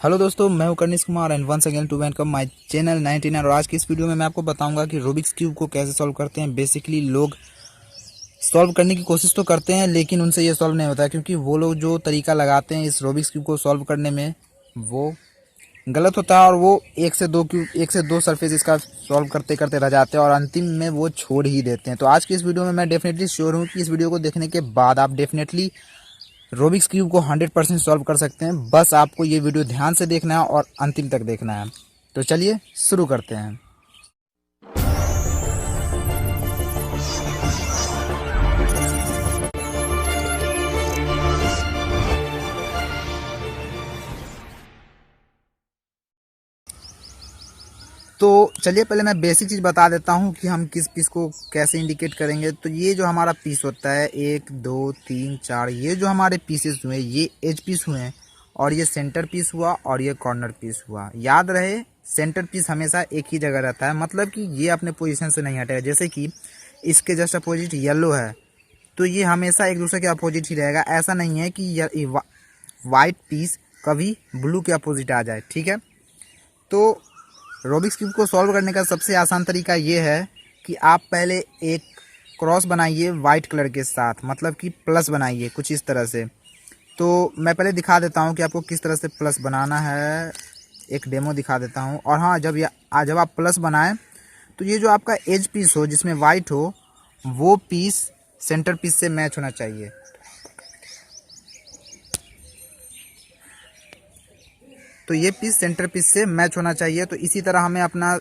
Hello दोस्तों, मैं हूं Kanishk Kumar and once again to welcome my channel 99। और आज की इस वीडियो में मैं आपको बताऊंगा कि रूबिक्स क्यूब को कैसे सॉल्व करते हैं। बेसिकली लोग सॉल्व करने की कोशिश तो करते हैं लेकिन उनसे ये सॉल्व नहीं होता है, क्योंकि वो लोग जो तरीका लगाते हैं इस रूबिक्स क्यूब को सॉल्व करने में वो गलत होता है और वो एक से दो सरफेस इसका सॉल्व करते करते रह जाते हैं और अंतिम में वो छोड़ ही देते हैं। तो आज की इस वीडियो में मैं डेफिनेटली श्योर हूँ कि इस वीडियो को देखने के बाद आप डेफिनेटली रूबिक्स क्यूब को 100% सॉल्व कर सकते हैं। बस आपको ये वीडियो ध्यान से देखना है और अंतिम तक देखना है। तो चलिए शुरू करते हैं। तो चलिए पहले मैं बेसिक चीज़ बता देता हूँ कि हम किस पीस को कैसे इंडिकेट करेंगे। तो ये जो हमारा पीस होता है 1 2 3 4, ये जो हमारे पीसेस हुए ये एज पीस हुए हैं और ये सेंटर पीस हुआ और ये कॉर्नर पीस हुआ। याद रहे सेंटर पीस हमेशा एक ही जगह रहता है, मतलब कि ये अपने पोजीशन से नहीं हटेगा। जैसे कि इसके जस्ट अपोजिट येलो है तो ये हमेशा एक दूसरे के अपोजिट ही रहेगा। ऐसा नहीं है कि वाइट पीस कभी ब्लू के अपोजिट आ जाए, ठीक है। तो रूबिक्स क्यूब को सॉल्व करने का सबसे आसान तरीका ये है कि आप पहले एक क्रॉस बनाइए वाइट कलर के साथ, मतलब कि प्लस बनाइए कुछ इस तरह से। तो मैं पहले दिखा देता हूँ कि आपको किस तरह से प्लस बनाना है, एक डेमो दिखा देता हूँ। और हाँ, जब आप प्लस बनाएं तो ये जो आपका एज पीस हो जिसमें वाइट हो वो पीस सेंटर पीस से मैच होना चाहिए। तो ये पीस सेंटर पीस से मैच होना चाहिए। तो इसी तरह हमें अपना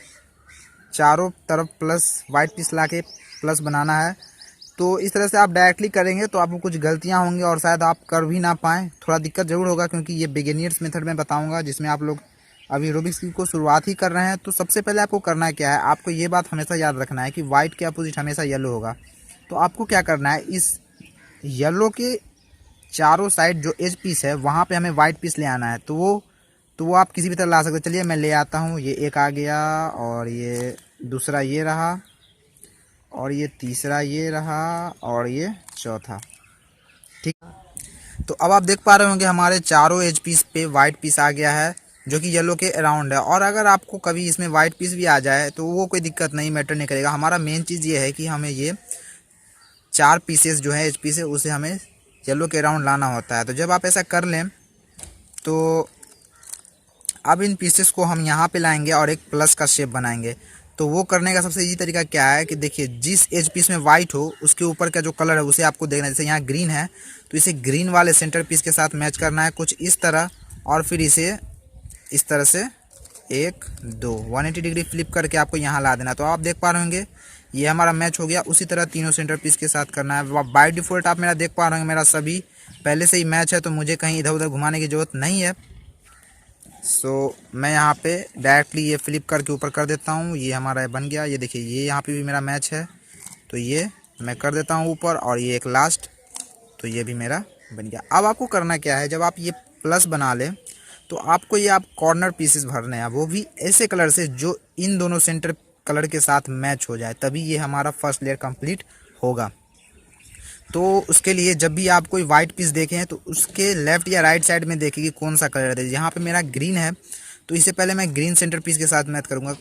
चारों तरफ प्लस वाइट पीस लाके प्लस बनाना है। तो इस तरह से आप डायरेक्टली करेंगे तो आपको कुछ गलतियां होंगी और शायद आप कर भी ना पाएँ, थोड़ा दिक्कत ज़रूर होगा, क्योंकि ये बिगिनर्स मेथड में बताऊंगा जिसमें आप लोग अभी रूबिक्स क्यूब को शुरुआत ही कर रहे हैं। तो सबसे पहले आपको करना क्या है, आपको ये बात हमेशा याद रखना है कि वाइट के अपोजिट हमेशा येलो होगा। तो आपको क्या करना है, इस येलो के चारों साइड जो एज पीस है वहाँ पे हमें वाइट पीस ले आना है। तो वो आप किसी भी तरह ला सकते हैं। चलिए मैं ले आता हूँ। ये एक आ गया और ये दूसरा ये रहा और ये तीसरा ये रहा और ये चौथा, ठीक। तो अब आप देख पा रहे होंगे हमारे चारों एज पीस पे वाइट पीस आ गया है जो कि येलो के अराउंड है। और अगर आपको कभी इसमें वाइट पीस भी आ जाए तो वो कोई दिक्कत नहीं, मैटर नहीं करेगा। हमारा मेन चीज़ ये है कि हमें ये चार पीसेस जो है एच पी से उसे हमें येलो के अराउंड लाना होता है। तो जब आप ऐसा कर लें तो अब इन पीसेस को हम यहाँ पे लाएंगे और एक प्लस का शेप बनाएंगे। तो वो करने का सबसे इजी तरीका क्या है कि देखिए, जिस एज पीस में वाइट हो उसके ऊपर का जो कलर है उसे आपको देखना है। जैसे यहाँ ग्रीन है तो इसे ग्रीन वाले सेंटर पीस के साथ मैच करना है कुछ इस तरह, और फिर इसे इस तरह से 1 2 180 डिग्री फ्लिप करके आपको यहाँ ला देना। तो आप देख पा रहे होंगे ये हमारा मैच हो गया। उसी तरह तीनों सेंटर पीस के साथ करना है। बाय डिफ़ॉल्ट आप मेरा देख पा रहे होंगे मेरा सभी पहले से ही मैच है, तो मुझे कहीं इधर उधर घुमाने की ज़रूरत नहीं है। मैं यहाँ पे डायरेक्टली ये फ्लिप करके ऊपर कर देता हूँ। ये हमारा बन गया। ये देखिए, ये यहाँ पे भी मेरा मैच है तो ये मैं कर देता हूँ ऊपर, और ये एक लास्ट, तो ये भी मेरा बन गया। अब आपको करना क्या है, जब आप ये प्लस बना लें तो आपको ये आप कॉर्नर पीसेस भरने हैं, वो भी ऐसे कलर से जो इन दोनों सेंटर कलर के साथ मैच हो जाए, तभी ये हमारा फर्स्ट लेयर कंप्लीट होगा। तो उसके लिए जब भी आप कोई वाइट पीस देखें तो उसके लेफ्ट या राइट साइड में देखें कि कौन सा कलर है। यहाँ पे मेरा ग्रीन है तो इससे पहले मैं ग्रीन सेंटर पीस के साथ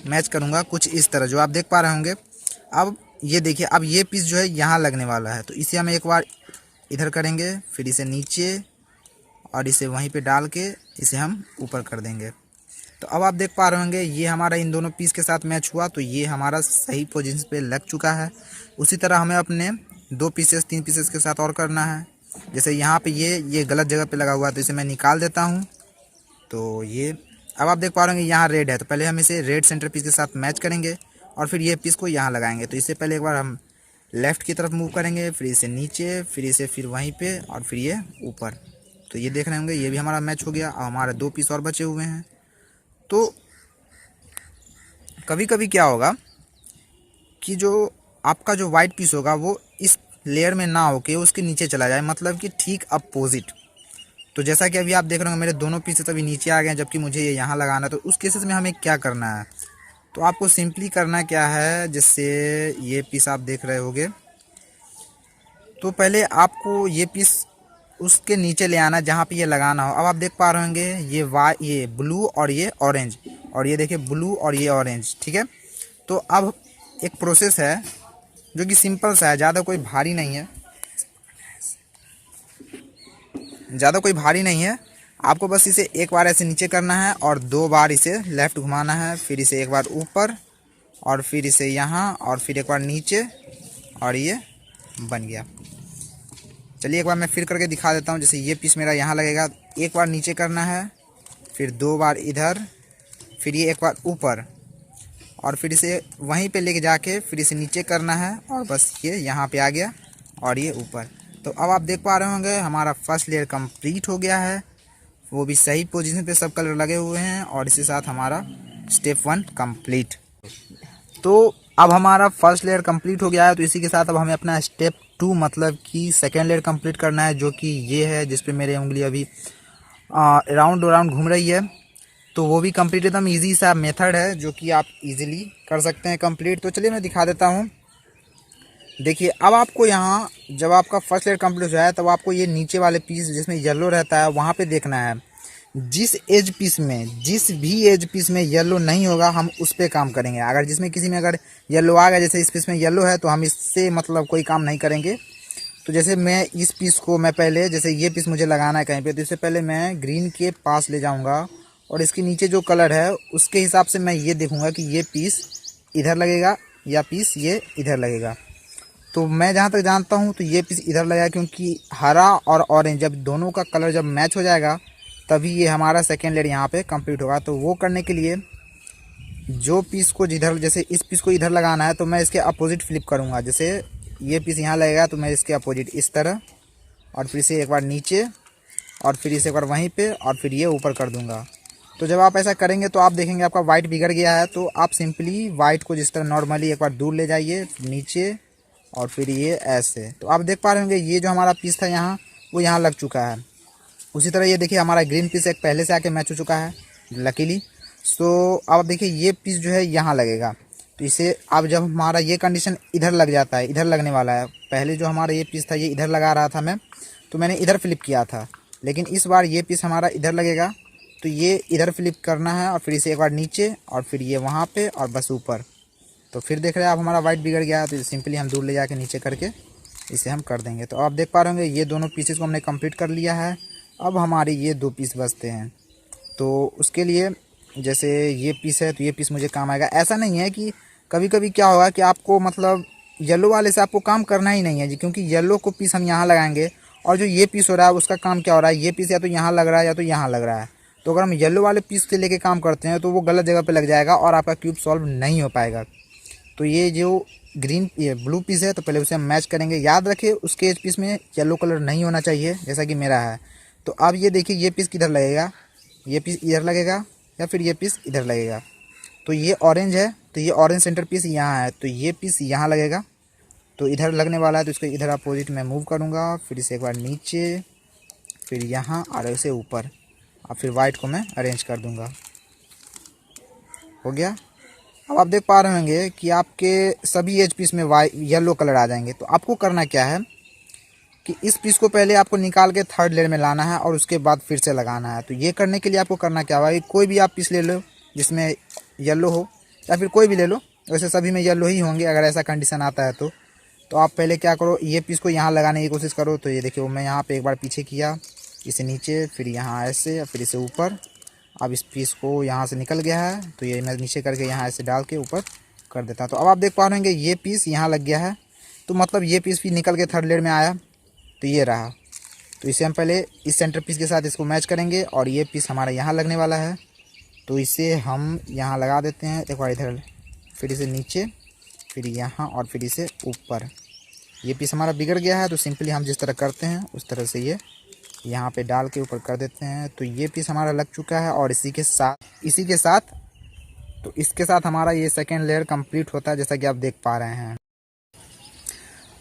मैच करूँगा कुछ इस तरह, जो आप देख पा रहे होंगे। अब ये देखिए, अब ये पीस जो है यहाँ लगने वाला है तो इसे हम एक बार इधर करेंगे, फिर इसे नीचे और इसे वहीं पे डाल के इसे हम ऊपर कर देंगे। तो अब आप देख पा रहे होंगे ये हमारा इन दोनों पीस के साथ मैच हुआ, तो ये हमारा सही पोजीशन पे लग चुका है। उसी तरह हमें अपने 2 पीसेस 3 पीसेस के साथ और करना है। जैसे यहाँ पे ये गलत जगह पे लगा हुआ है तो इसे मैं निकाल देता हूँ। तो ये अब आप देख पा रहे होंगे यहाँ रेड है, तो पहले हम इसे रेड सेंटर पीस के साथ मैच करेंगे और फिर ये पीस को यहाँ लगाएंगे। तो इससे पहले एक बार हम लेफ़्ट की तरफ मूव करेंगे, फिर इसे नीचे, फिर इसे फिर वहीं पे और फिर ये ऊपर। तो ये देख रहे होंगे ये भी हमारा मैच हो गया। और हमारे 2 पीस और बचे हुए हैं। तो कभी कभी क्या होगा कि जो आपका जो वाइट पीस होगा वो इस लेयर में ना होके उसके नीचे चला जाए, मतलब कि ठीक अपोजिट। तो जैसा कि अभी आप देख रहे होंगे मेरे दोनों पीसेस अभी नीचे आ गए हैं जबकि मुझे ये यहाँ लगाना है। तो उस केसेस में हमें क्या करना है, तो आपको सिंपली करना क्या है, जैसे ये पीस आप देख रहे होगे तो पहले आपको ये पीस उसके नीचे ले आना जहाँ पे ये लगाना हो। अब आप देख पा रहे होंगे ये ब्लू और ये ऑरेंज, और ये देखिए ब्लू और ये ऑरेंज, ठीक है। तो अब एक प्रोसेस है जो कि सिंपल सा है, ज़्यादा कोई भारी नहीं है, ज़्यादा कोई भारी नहीं है। आपको बस इसे एक बार ऐसे नीचे करना है और 2 बार इसे लेफ़्ट घुमाना है, फिर इसे एक बार ऊपर और फिर इसे यहाँ और फिर एक बार नीचे, और ये बन गया। चलिए एक बार मैं फिर करके दिखा देता हूँ। जैसे ये पीस मेरा यहाँ लगेगा, एक बार नीचे करना है, फिर 2 बार इधर, फिर ये एक बार ऊपर, और फिर इसे वहीं पे लेके जाके फिर इसे नीचे करना है, और बस ये यहाँ पे आ गया और ये ऊपर। तो अब आप देख पा रहे होंगे हमारा फर्स्ट लेयर कंप्लीट हो गया है, वो भी सही पोजीशन पे सब कलर लगे हुए हैं, और इसी साथ हमारा स्टेप 1 कंप्लीट। तो अब हमारा फर्स्ट लेयर कंप्लीट हो गया है, तो इसी के साथ अब हमें अपना स्टेप 2 मतलब कि सेकेंड लेयर कंप्लीट करना है, जो कि ये है जिस पे मेरे उंगली अभी राउंड राउंड घूम रही है। तो वो भी कंप्लीट एकदम इजी सा मेथड है जो कि आप इजीली कर सकते हैं कंप्लीट। तो चलिए मैं दिखा देता हूँ। देखिए अब आपको यहाँ जब आपका फर्स्ट लेयर कंप्लीट हो जाए तब आपको ये नीचे वाले पीस जिसमें येलो रहता है वहाँ पे देखना है। जिस भी एज पीस में येलो नहीं होगा हम उस पर काम करेंगे। अगर जिसमें किसी में अगर येलो आ गया, जैसे इस पीस में येलो है, तो हम इससे मतलब कोई काम नहीं करेंगे। तो जैसे मैं इस पीस को मैं पहले, जैसे ये पीस मुझे लगाना है कहीं पे, तो इससे पहले मैं ग्रीन के पास ले जाऊंगा और इसके नीचे जो कलर है उसके हिसाब से मैं ये देखूंगा कि ये पीस इधर लगेगा या पीस ये इधर लगेगा। तो मैं जहाँ तक जानता हूँ तो ये पीस इधर लगेगा, क्योंकि हरा और ऑरेंज जब दोनों का कलर जब मैच हो जाएगा तभी ये हमारा सेकेंड लेयर यहाँ पे कंप्लीट होगा। तो वो करने के लिए जो पीस को जिधर, जैसे इस पीस को इधर लगाना है तो मैं इसके अपोजिट फ्लिप करूँगा। जैसे ये पीस यहाँ लगेगा तो मैं इसके अपोजिट इस तरह, और फिर से एक बार नीचे, और फिर इसे एक बार वहीं पे, और फिर ये ऊपर कर दूँगा। तो जब आप ऐसा करेंगे तो आप देखेंगे आपका वाइट बिगड़ गया है। तो आप सिंपली वाइट को जिस तरह नॉर्मली एक बार दूर ले जाइए नीचे, और फिर ये ऐसे। तो आप देख पा रहे होंगे ये जो हमारा पीस था यहाँ वो यहाँ लग चुका है। उसी तरह ये देखिए हमारा ग्रीन पीस एक पहले से आके मैच हो चुका है लकीली। सो अब देखिए ये पीस जो है यहाँ लगेगा। तो इसे अब जब हमारा ये कंडीशन इधर लग जाता है, इधर लगने वाला है, पहले जो हमारा ये पीस था ये इधर लगा रहा था मैं, तो मैंने इधर फ्लिप किया था, लेकिन इस बार ये पीस हमारा इधर लगेगा। तो ये इधर फ्लिप करना है और फिर इसे एक बार नीचे और फिर ये वहाँ पे और बस ऊपर। तो फिर देख रहे हैं आप हमारा वाइट बिगड़ गया है। तो सिंपली हम दूर ले जाके नीचे करके इसे हम कर देंगे। तो आप देख पा रहे होंगे ये दोनों पीसेस को हमने कंप्लीट कर लिया है। अब हमारे ये 2 पीस बचते हैं। तो उसके लिए जैसे ये पीस है तो ये पीस मुझे काम आएगा। ऐसा नहीं है कि कभी कभी क्या होगा कि आपको मतलब येलो वाले से आपको काम करना ही नहीं है जी, क्योंकि येलो को पीस हम यहाँ लगाएंगे और जो ये पीस हो रहा है उसका काम क्या हो रहा है, ये पीस या तो यहाँ लग रहा है या तो यहाँ लग रहा है। तो अगर हम येलो वाले पीस से लेके काम करते हैं तो वो गलत जगह पे लग जाएगा और आपका क्यूब सॉल्व नहीं हो पाएगा। तो ये जो ये ब्लू पीस है तो पहले उसे हम मैच करेंगे। याद रखिए उसके एज पीस में येलो कलर नहीं होना चाहिए जैसा कि मेरा है। तो अब ये देखिए ये पीस किधर लगेगा, ये पीस इधर लगेगा या फिर ये पीस इधर लगेगा। तो ये ऑरेंज है तो ये ऑरेंज सेंटर पीस यहाँ है, तो ये पीस यहाँ लगेगा। तो इधर लगने वाला है तो इसको इधर अपोजिट में मूव करूँगा, फिर इसे एक बार नीचे, फिर यहाँ और इसे ऊपर, और फिर वाइट को मैं अरेंज कर दूँगा। हो गया। अब आप देख पा रहे होंगे कि आपके सभी एज पीस में येलो कलर आ जाएंगे। तो आपको करना क्या है कि इस पीस को पहले आपको निकाल के थर्ड लेयर में लाना है और उसके बाद फिर से लगाना है। तो ये करने के लिए आपको करना क्या होगा कि कोई भी आप पीस ले लो जिसमें येलो हो, या फिर कोई भी ले लो, वैसे सभी में येलो ही होंगे अगर ऐसा कंडीशन आता है। तो आप पहले क्या करो, ये पीस को यहाँ लगाने की कोशिश करो। तो ये देखिए मैं यहाँ पे एक बार पीछे किया, इसे नीचे, फिर यहाँ ऐसे, फिर इसे ऊपर। अब इस पीस को यहाँ से निकल गया है तो ये मैं नीचे करके यहाँ ऐसे डाल के ऊपर कर देता हूँ। तो अब आप देख पा रहे होंगे ये पीस यहाँ लग गया है। तो मतलब ये पीस भी निकल के थर्ड लेयर में आया, तो ये रहा। तो इसे हम पहले इस सेंटर पीस के साथ इसको मैच करेंगे और ये पीस हमारा यहाँ लगने वाला है। तो इसे हम यहाँ लगा देते हैं एक बार इधर, फिर इसे नीचे, फिर यहाँ और फिर इसे ऊपर। ये पीस हमारा बिगड़ गया है तो सिंपली हम जिस तरह करते हैं उस तरह से ये यहाँ पे डाल के ऊपर कर देते हैं। तो ये पीस हमारा लग चुका है और इसी के साथ तो इसके साथ हमारा ये सेकेंड लेयर कंप्लीट होता है जैसा कि आप देख पा रहे हैं।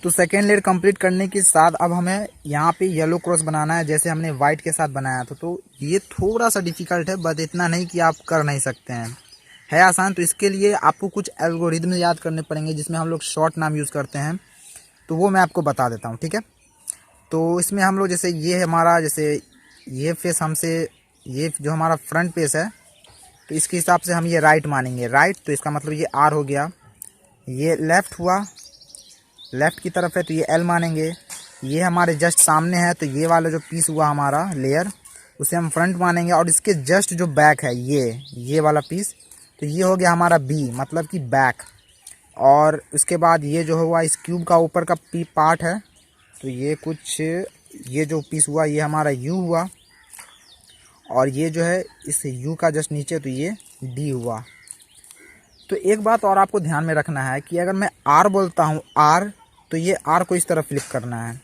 तो सेकेंड लेयर कंप्लीट करने के साथ अब हमें यहाँ पे येलो क्रॉस बनाना है जैसे हमने वाइट के साथ बनाया था। तो ये थोड़ा सा डिफिकल्ट है, बट इतना नहीं कि आप कर नहीं सकते हैं, है आसान। तो इसके लिए आपको कुछ एल्गोरिदम याद करने पड़ेंगे जिसमें हम लोग शॉर्ट नाम यूज़ करते हैं, तो वो मैं आपको बता देता हूँ, ठीक है। तो इसमें हम लोग जैसे ये हमारा जैसे ये फेस हमसे ये जो हमारा फ्रंट फेस है तो इसके हिसाब से हम ये राइट मानेंगे। राइट तो इसका मतलब ये आर हो गया। ये लेफ़्ट हुआ, लेफ़्ट की तरफ है तो ये एल मानेंगे। ये हमारे जस्ट सामने है तो ये वाला जो पीस हुआ हमारा लेयर उसे हम फ्रंट मानेंगे। और इसके जस्ट जो बैक है ये वाला पीस तो ये हो गया हमारा बी, मतलब कि बैक। और उसके बाद ये जो हुआ इस क्यूब का ऊपर का पार्ट है तो ये कुछ ये जो पीस हुआ ये हमारा यू हुआ। और ये जो है इस यू का जस्ट नीचे तो ये डी हुआ। तो एक बात और आपको ध्यान में रखना है कि अगर मैं आर बोलता हूँ आर तो ये आर को इस तरफ फ्लिप करना है।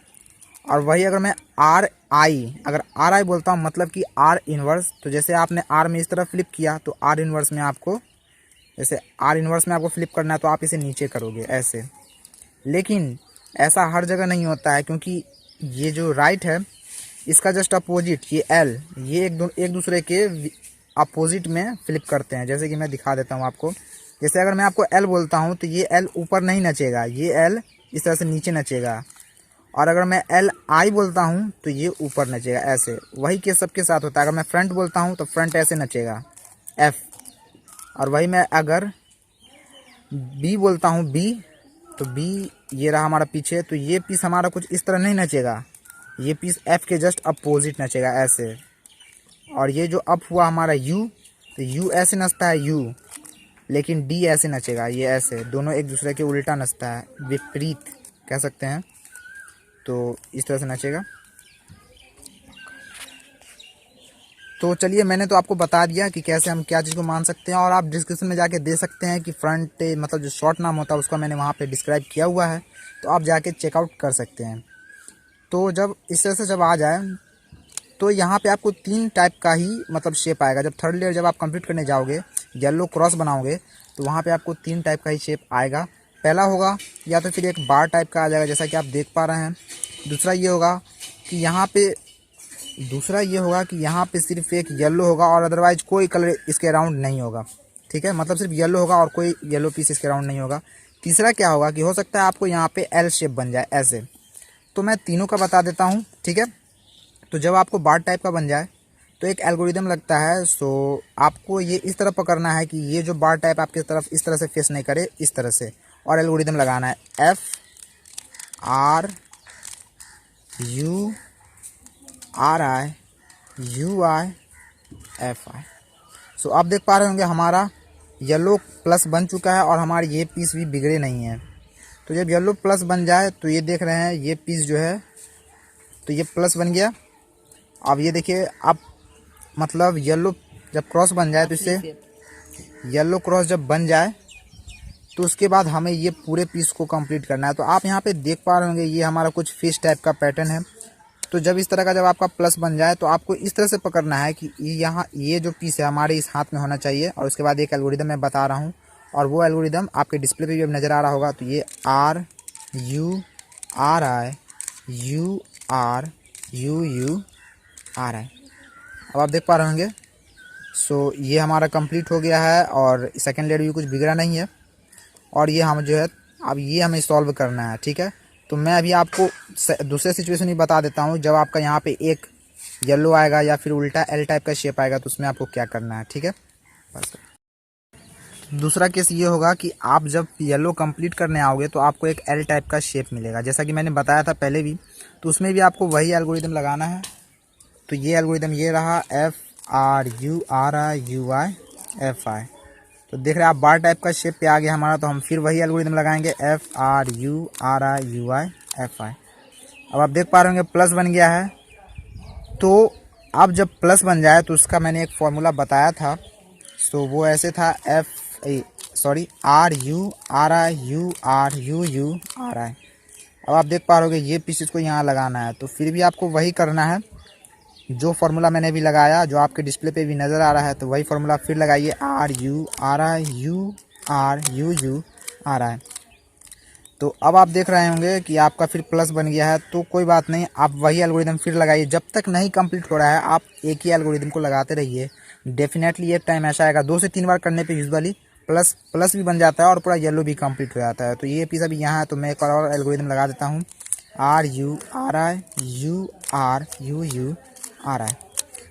और वही अगर मैं आर आई बोलता हूँ मतलब कि आर इन्वर्स, तो जैसे आपने आर में इस तरफ फ्लिप किया तो आर इन्वर्स में आपको फ्लिप करना है तो आप इसे नीचे करोगे ऐसे। लेकिन ऐसा हर जगह नहीं होता है क्योंकि ये जो राइट है इसका जस्ट अपोजिट ये एल ये एक दूसरे के अपोजिट में फ्लिप करते हैं। जैसे कि मैं दिखा देता हूँ आपको। जैसे अगर मैं आपको एल बोलता हूँ तो ये एल ऊपर नहीं नचेगा, ये एल इस तरह से नीचे नचेगा। और अगर मैं एल आई बोलता हूँ तो ये ऊपर नचेगा ऐसे। वही केस सबके साथ होता है। अगर मैं फ्रंट बोलता हूँ तो फ्रंट ऐसे नचेगा एफ। और वही मैं अगर बी बोलता हूँ बी तो बी ये रहा हमारा पीछे तो ये पीस हमारा कुछ इस तरह नहीं नचेगा, ये पीस एफ के जस्ट अपोजिट नचेगा ऐसे। और ये जो अप हुआ हमारा यू तो यू ऐसे नचता है यू, लेकिन डी ऐसे नचेगा ये ऐसे। दोनों एक दूसरे के उल्टा नचता है, विपरीत कह सकते हैं। तो इस तरह से नचेगा। तो चलिए मैंने तो आपको बता दिया कि कैसे हम क्या चीज़ को मान सकते हैं। और आप डिस्क्रिप्शन में जाके दे सकते हैं कि फ्रंट मतलब जो शॉर्ट नाम होता है उसका मैंने वहाँ पे डिस्क्राइब किया हुआ है, तो आप जाके चेकआउट कर सकते हैं। तो जब इस तरह से जब आ जाए तो यहाँ पे आपको 3 टाइप का ही मतलब शेप आएगा। जब थर्ड लेयर जब आप कंप्लीट करने जाओगे येलो क्रॉस बनाओगे तो वहाँ पे आपको 3 टाइप का ही शेप आएगा। पहला होगा या तो फिर एक बार टाइप का आ जाएगा जैसा कि आप देख पा रहे हैं। दूसरा ये होगा कि यहाँ पे सिर्फ एक येलो होगा और अदरवाइज कोई कलर इसके अराउंड नहीं होगा, ठीक है। मतलब सिर्फ येलो होगा और कोई येलो पीस इसके अराउंड नहीं होगा। तीसरा क्या होगा कि हो सकता है आपको यहाँ पे एल शेप बन जाए ऐसे। तो मैं तीनों का बता देता हूँ, ठीक है। तो जब आपको बार टाइप का बन जाए तो एक एल्गोरिदम लगता है। सो आपको ये इस तरह पकड़ना है कि ये जो बार टाइप आपकी तरफ इस तरह से फेस नहीं करे, इस तरह से। और एल्गोरिदम लगाना है F R U R I U I F I. So आप देख पा रहे होंगे हमारा येलो प्लस बन चुका है और हमारे ये पीस भी बिगड़े नहीं हैं। तो जब येलो प्लस बन जाए तो ये देख रहे हैं ये पीस जो है तो ये प्लस बन गया। अब ये देखिए आप मतलब येलो जब क्रॉस बन जाए तो इससे येलो क्रॉस जब बन जाए तो उसके बाद हमें ये पूरे पीस को कंप्लीट करना है। तो आप यहाँ पे देख पा रहे होंगे ये हमारा कुछ फिश टाइप का पैटर्न है। तो जब इस तरह का जब आपका प्लस बन जाए तो आपको इस तरह से पकड़ना है कि यहाँ ये जो पीस है हमारे इस हाथ में होना चाहिए। और उसके बाद एक एल्गोरिदम मैं बता रहा हूँ और वो एल्गोरिदम आपके डिस्प्ले पे भी अब नज़र आ रहा होगा। तो ये R U R I U R U U R I. अब आप देख पा रहे होंगे। सो ये हमारा कंप्लीट हो गया है और सेकेंड लेयर भी कुछ बिगड़ा नहीं है। और ये हम जो है अब ये हमें सॉल्व करना है, ठीक है। तो मैं अभी आपको दूसरे सिचुएशन ही बता देता हूँ। जब आपका यहाँ पे एक येलो आएगा या फिर उल्टा एल टाइप का शेप आएगा तो उसमें आपको क्या करना है, ठीक है। बस दूसरा केस ये होगा कि आप जब येलो कंप्लीट करने आओगे तो आपको एक एल टाइप का शेप मिलेगा जैसा कि मैंने बताया था पहले भी। तो उसमें भी आपको वही एल्गोरिदम लगाना है। तो ये एल्गोरिदम ये रहा F R U R I U I F आई। तो देख रहे हैं आप बार टाइप का शेप पे आ गया हमारा। तो हम फिर वही एल्गोरिदम लगाएंगे F R U R I U I F आई। अब आप देख पा रहे होंगे प्लस बन गया है। तो अब जब प्लस बन जाए तो उसका मैंने एक फॉर्मूला बताया था। सो वो ऐसे था R U R I U R U U R I. अब आप देख पा रहे होंगे ये पीसेस को यहाँ लगाना है। तो फिर भी आपको वही करना है जो फार्मूला मैंने भी लगाया, जो आपके डिस्प्ले पे भी नज़र आ रहा है। तो वही फार्मूला फिर लगाइए R U R I U R U U R I. तो अब आप देख रहे होंगे कि आपका फिर प्लस बन गया है। तो कोई बात नहीं, आप वही एल्गोरिदम फिर लगाइए। जब तक नहीं कंप्लीट हो रहा है आप एक ही एल्गोरिदम को लगाते रहिए। डेफिनेटली एक टाइम ऐसा आएगा 2 से 3 बार करने पे यूजुअली प्लस भी बन जाता है और पूरा येलो भी कंप्लीट हो जाता है। तो ये पीस अभी यहाँ है तो मैं एक और एल्गोरिदम लगा देता हूँ। RURI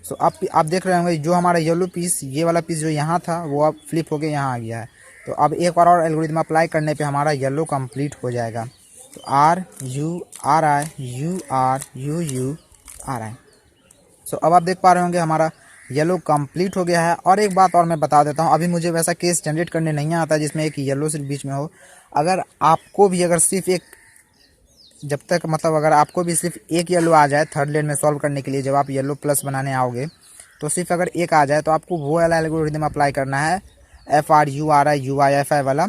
सो आप देख रहे होंगे जो हमारा येलो पीस, ये वाला पीस जो यहाँ था वो अब फ्लिप होके यहाँ आ गया है। तो अब एक बार और एल्गोरिथम अप्लाई करने पे हमारा येलो कंप्लीट हो जाएगा। तो RURI सो अब आप देख पा रहे होंगे हमारा येलो कंप्लीट हो गया है। और एक बात और मैं बता देता हूँ, अभी मुझे वैसा केस जनरेट करने नहीं आता जिसमें एक येलो सिर्फ बीच में हो। अगर आपको भी अगर सिर्फ एक, जब तक मतलब अगर आपको भी सिर्फ एक येलो आ जाए थर्ड लेन में सॉल्व करने के लिए, जब आप येलो प्लस बनाने आओगे तो सिर्फ अगर एक आ जाए तो आपको वो वाला एल्गोरिथम अप्लाई करना है, FRURIUIFI वाला।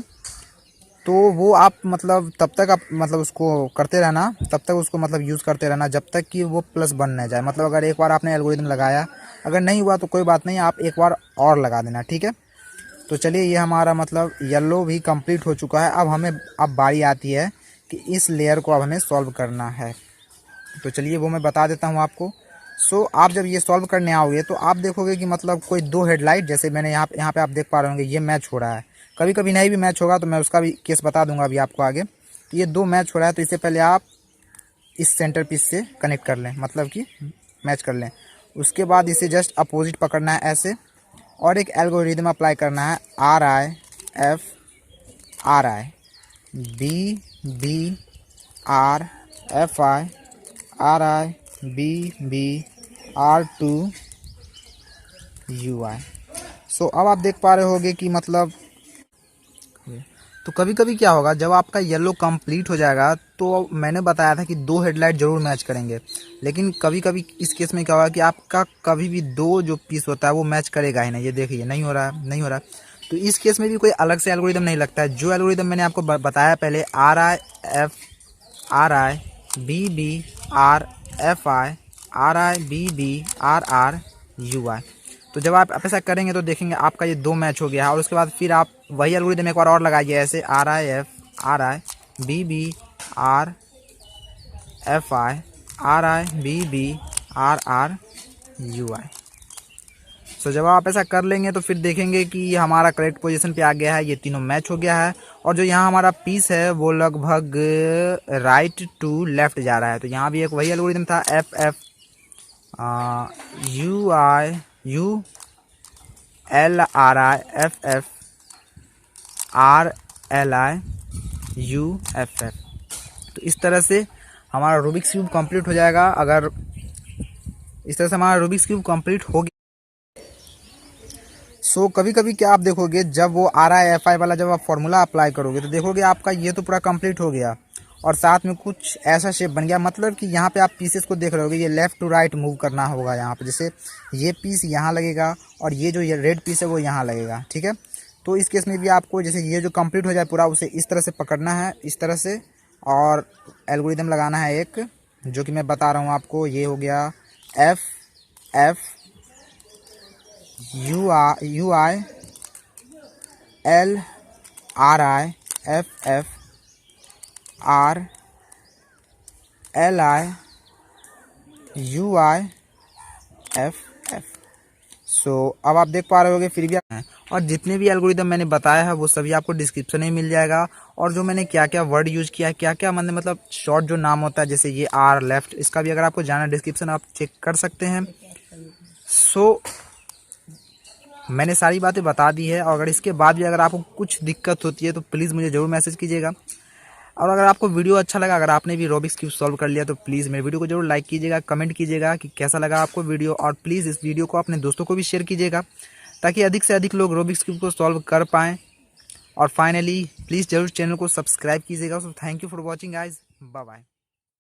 तो वो आप मतलब तब तक आप मतलब उसको करते रहना, तब तक उसको मतलब यूज़ करते रहना जब तक कि वो प्लस बन न जाए। मतलब अगर एक बार आपने एल्गोरिथम लगाया, अगर नहीं हुआ तो कोई बात नहीं, आप एक बार और लगा देना, ठीक है। तो चलिए, ये हमारा मतलब येलो भी कंप्लीट हो चुका है। अब बारी आती है कि इस लेयर को अब हमें सॉल्व करना है। तो चलिए वो मैं बता देता हूँ आपको। सो आप जब ये सॉल्व करने आओगे तो आप देखोगे कि मतलब कोई दो हेडलाइट, जैसे मैंने यहाँ पे आप देख पा रहे होंगे ये मैच हो रहा है। कभी कभी नहीं भी मैच होगा तो मैं उसका भी केस बता दूंगा अभी आपको आगे। तो ये दो मैच हो रहा है, तो इससे पहले आप इस सेंटर पीस से कनेक्ट कर लें, मतलब कि मैच कर लें। उसके बाद इसे जस्ट अपोजिट पकड़ना है ऐसे, और एक एल्गोरिथम अप्लाई करना है, RIFRI BBRFI RIBBR2UI। सो अब आप देख पा रहे होंगे कि मतलब, तो कभी कभी क्या होगा जब आपका येलो कंप्लीट हो जाएगा, तो मैंने बताया था कि दो हेडलाइट जरूर मैच करेंगे। लेकिन कभी कभी इस केस में क्या होगा कि आपका कभी भी दो जो पीस होता है वो मैच करेगा ही नहीं। ये देखिए नहीं हो रहा है, नहीं हो रहा है। तो इस केस में भी कोई अलग से एल्गोरिथम नहीं लगता है। जो एल्गोरिथम मैंने आपको बताया पहले, RIBBRFI तो जब आप ऐसा करेंगे तो देखेंगे आपका ये दो मैच हो गया है। और उसके बाद फिर आप वही एल्गोरिथम एक बार और लगाइए ऐसे, RIBBRFI सो जब आप ऐसा कर लेंगे तो फिर देखेंगे कि हमारा करेक्ट पोजीशन पे आ गया है, ये तीनों मैच हो गया है। और जो यहाँ हमारा पीस है वो लगभग राइट टू लेफ्ट जा रहा है। तो यहाँ भी एक वही एल्गोरिथम था, FFULRIFFRLIUFF। तो इस तरह से हमारा रूबिक्स क्यूब कंप्लीट हो जाएगा। अगर इस तरह से हमारा रूबिक्स क्यूब कंप्लीट हो गया। सो कभी कभी क्या आप देखोगे, जब वो RIFI वाला जब आप फॉर्मूला अप्लाई करोगे तो देखोगे आपका ये तो पूरा कंप्लीट हो गया और साथ में कुछ ऐसा शेप बन गया। मतलब कि यहाँ पे आप पीसेस को देख रहे होगे, ये लेफ़्ट टू राइट मूव करना होगा यहाँ पे। जैसे ये पीस यहाँ लगेगा और ये जो ये रेड पीस है वो यहाँ लगेगा, ठीक है। तो इस केस में भी आपको जैसे ये जो कंप्लीट हो जाए पूरा, उसे इस तरह से पकड़ना है, इस तरह से, और एल्गोरिथम लगाना है एक, जो कि मैं बता रहा हूँ आपको। ये हो गया FFUILRIFFRLIUIFF। सो अब आप देख पा रहे होगे फिर भी और जितने भी एल्गोरिथम मैंने बताया है वो सभी आपको डिस्क्रिप्शन में मिल जाएगा। और जो मैंने क्या क्या वर्ड यूज़ किया है, क्या क्या मतलब शॉर्ट जो नाम होता है, जैसे ये R लेफ्ट, इसका भी अगर आपको जाना डिस्क्रिप्शन आप चेक कर सकते हैं। सो मैंने सारी बातें बता दी है। और अगर इसके बाद भी अगर आपको कुछ दिक्कत होती है तो प्लीज़ मुझे ज़रूर मैसेज कीजिएगा। और अगर आपको वीडियो अच्छा लगा, अगर आपने भी रूबिक्स क्यूब सॉल्व कर लिया, तो प्लीज़ मेरे वीडियो को जरूर लाइक कीजिएगा, कमेंट कीजिएगा कि कैसा लगा आपको वीडियो। और प्लीज़ इस वीडियो को अपने दोस्तों को भी शेयर कीजिएगा ताकि अधिक से अधिक लोग रूबिक्स क्यूब को सॉल्व कर पाएँ। और फाइनली प्लीज़ जरूर चैनल को सब्सक्राइब कीजिएगा। So thank you for watching guys, bye bye.